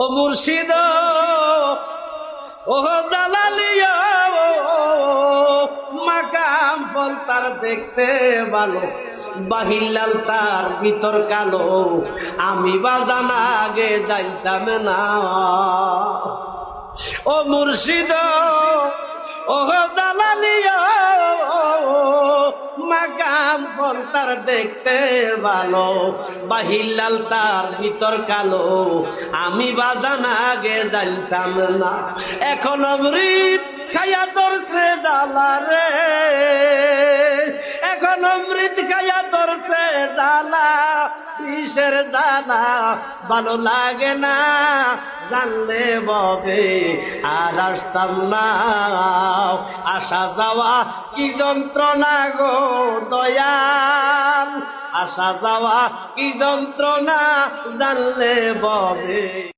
ও মুর্শিদ ও জালালিয়া মাকাম ফল তার দেখতে ভালো, বাহির লাল তার ভিতর কালো, আমি বাজান আগে জানতাম না। ও মুর্শিদ ও জালালিয়া মাকাম ফল তার দেখতে ভালো, বাহির লাল তার ভিতর কালো, আমি বাজান আগে জানতাম না। এখন অমৃত খাইয়া ধরছে জ্বালা রে, এখন অমৃত খাইয়া ধরছে জ্বালা, বিষের জ্বালা ভালো লাগে না, জানলে ববে আর আসতাম না। আসা যাওয়া কি যন্ত্রণা গো দয়াল, আসা যাওয়া কি যন্ত্রণা, জানলে ববে।